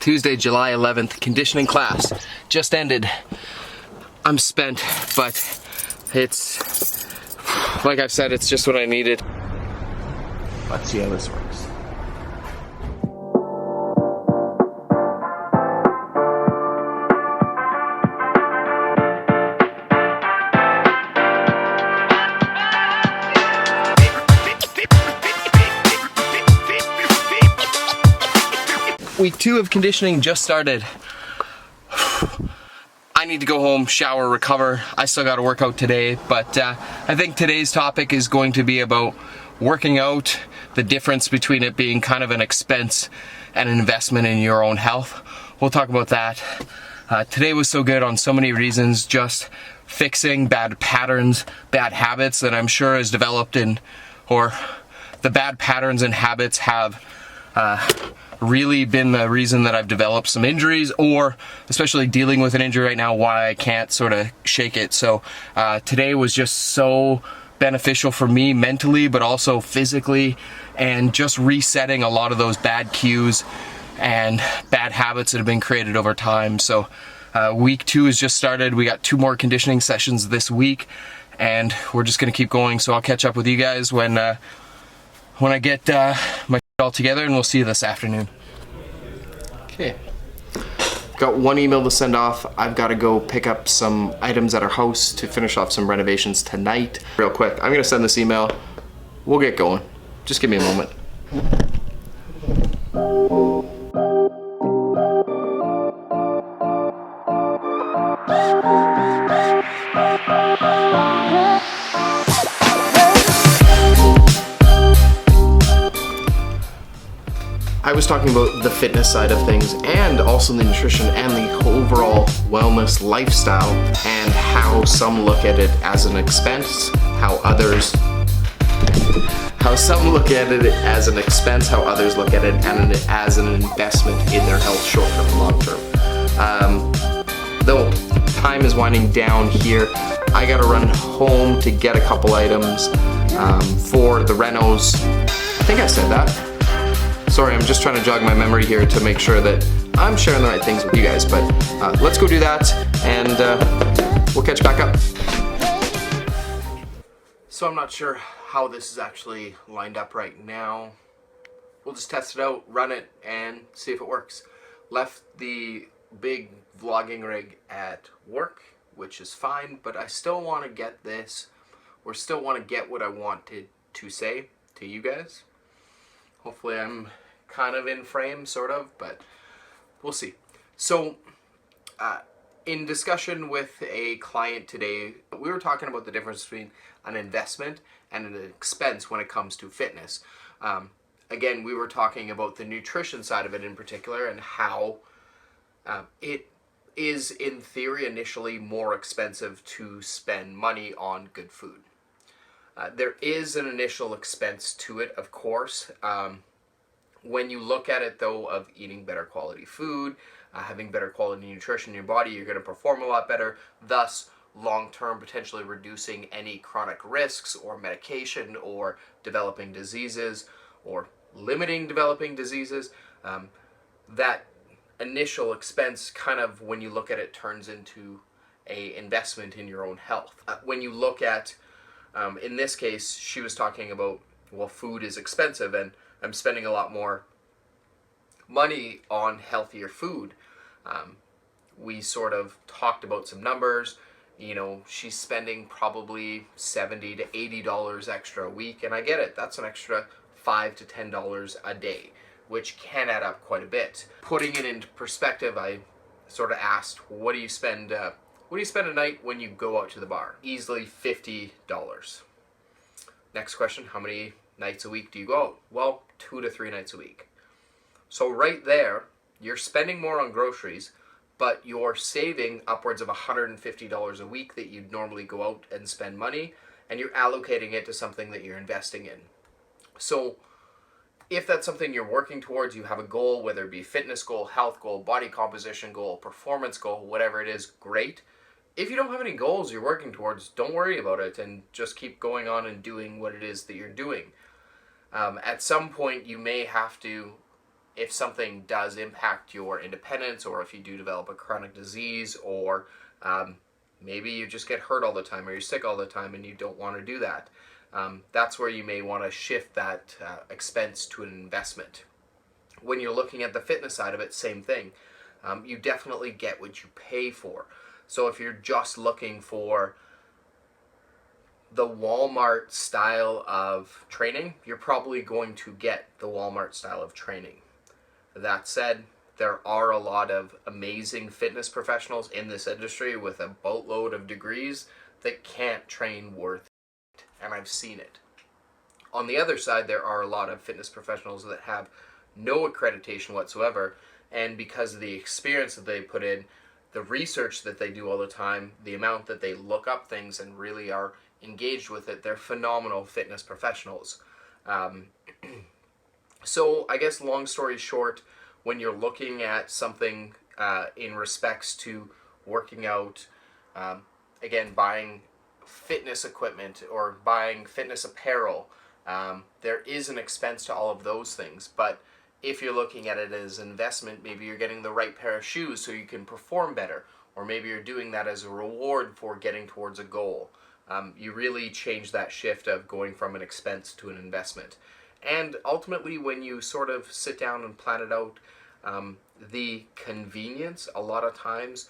Tuesday, July 11th, conditioning class just ended. I'm spent, but it's, like I've said, it's just what I needed. Let's see how this works. Week 2 of conditioning just started. I need to go home, shower, recover. I still got to work out today, but I think today's topic is going to be about working out, the difference between it being kind of an expense and an investment in your own health. We'll talk about that. Today was so good on so many reasons, just fixing bad patterns, bad habits that I'm sure is developed in, or the bad patterns and habits have really been the reason that I've developed some injuries, or especially dealing with an injury right now, why I can't sort of shake it. So today was just so beneficial for me mentally, but also physically, and just resetting a lot of those bad cues and bad habits that have been created over time. So week 2 has just started. We got 2 more conditioning sessions this week, and we're just gonna keep going. So I'll catch up with you guys when I get my all together, and we'll see you this afternoon. Okay, got one email to send off. I've got to go pick up some items at our house to finish off some renovations tonight. Real quick, I'm gonna send this email. We'll get going. Just give me a moment. I was talking about the fitness side of things, and also the nutrition and the overall wellness lifestyle, and how some look at it as an expense, how some look at it as an expense, how others look at it as an investment in their health, short term and long term. Though time is winding down here, I gotta run home to get a couple items for the renos. I think I said that. Sorry, I'm just trying to jog my memory here to make sure that I'm sharing the right things with you guys, but let's go do that, and we'll catch back up. So I'm not sure how this is actually lined up right now. We'll just test it out, run it, and see if it works. Left the big vlogging rig at work, which is fine, but I still want to get this, or still want to get what I wanted to say to you guys. Hopefully I'm kind of in frame, sort of, but we'll see. So, in discussion with a client today, we were talking about the difference between an investment and an expense when it comes to fitness. Again, we were talking about the nutrition side of it in particular, and how it is, in theory, initially more expensive to spend money on good food. There is an initial expense to it, of course. When you look at it, though, of eating better quality food, having better quality nutrition in your body, you're going to perform a lot better, thus long-term potentially reducing any chronic risks or medication or developing diseases or limiting developing diseases. That initial expense kind of, when you look at it, turns into a investment in your own health. When you look at, in this case, she was talking about, well, food is expensive, and I'm spending a lot more money on healthier food. We sort of talked about some numbers. You know, she's spending probably $70 to $80 extra a week, and I get it. That's an extra $5 to $10 a day, which can add up quite a bit. Putting it into perspective, I sort of asked, what do you spend a night when you go out to the bar? Easily $50. Next question, how many nights a week do you go out? Well, 2 to 3 nights a week. So right there, you're spending more on groceries, but you're saving upwards of $150 a week that you'd normally go out and spend money, and you're allocating it to something that you're investing in. So if that's something you're working towards, you have a goal, whether it be fitness goal, health goal, body composition goal, performance goal, whatever it is, great. If you don't have any goals you're working towards, don't worry about it, and just keep going on and doing what it is that you're doing. At some point, you may have to if something does impact your independence, or if you do develop a chronic disease, or maybe you just get hurt all the time, or you're sick all the time and you don't want to do that, that's where you may want to shift that expense to an investment. When you're looking at the fitness side of it, same thing. You definitely get what you pay for. So if you're just looking for the Walmart style of training, you're probably going to get the Walmart style of training. That said, there are a lot of amazing fitness professionals in this industry with a boatload of degrees that can't train worth it, and I've seen it. On the other side, there are a lot of fitness professionals that have no accreditation whatsoever, and because of the experience that they put in, the research that they do all the time, the amount that they look up things and really are engaged with it, they're phenomenal fitness professionals. So I guess long story short, when you're looking at something in respects to working out, again, buying fitness equipment or buying fitness apparel, there is an expense to all of those things. But if you're looking at it as an investment, maybe you're getting the right pair of shoes so you can perform better, or maybe you're doing that as a reward for getting towards a goal. You really change that shift of going from an expense to an investment. And ultimately, when you sort of sit down and plan it out, the convenience a lot of times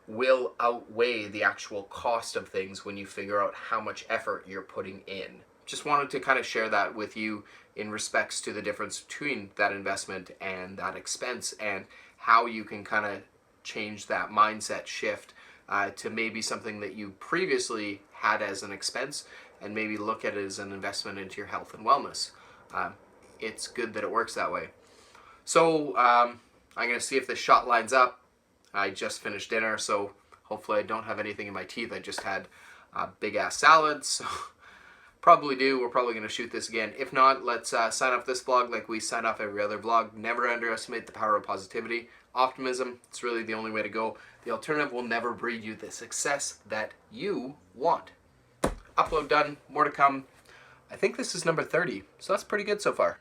will outweigh the actual cost of things when you figure out how much effort you're putting in. Just wanted to kind of share that with you in respects to the difference between that investment and that expense, and how you can kind of change that mindset shift to maybe something that you previously had as an expense, and maybe look at it as an investment into your health and wellness. It's good that it works that way. So I'm going to see if this shot lines up. I just finished dinner, so hopefully I don't have anything in my teeth. I just had a big ass salad, so probably do. We're probably going to shoot this again. If not, let's sign off this vlog like we sign off every other vlog. Never underestimate the power of positivity. Optimism, it's really the only way to go. The alternative will never breed you the success that you want. Upload done, more to come. I think this is number 30, so that's pretty good so far.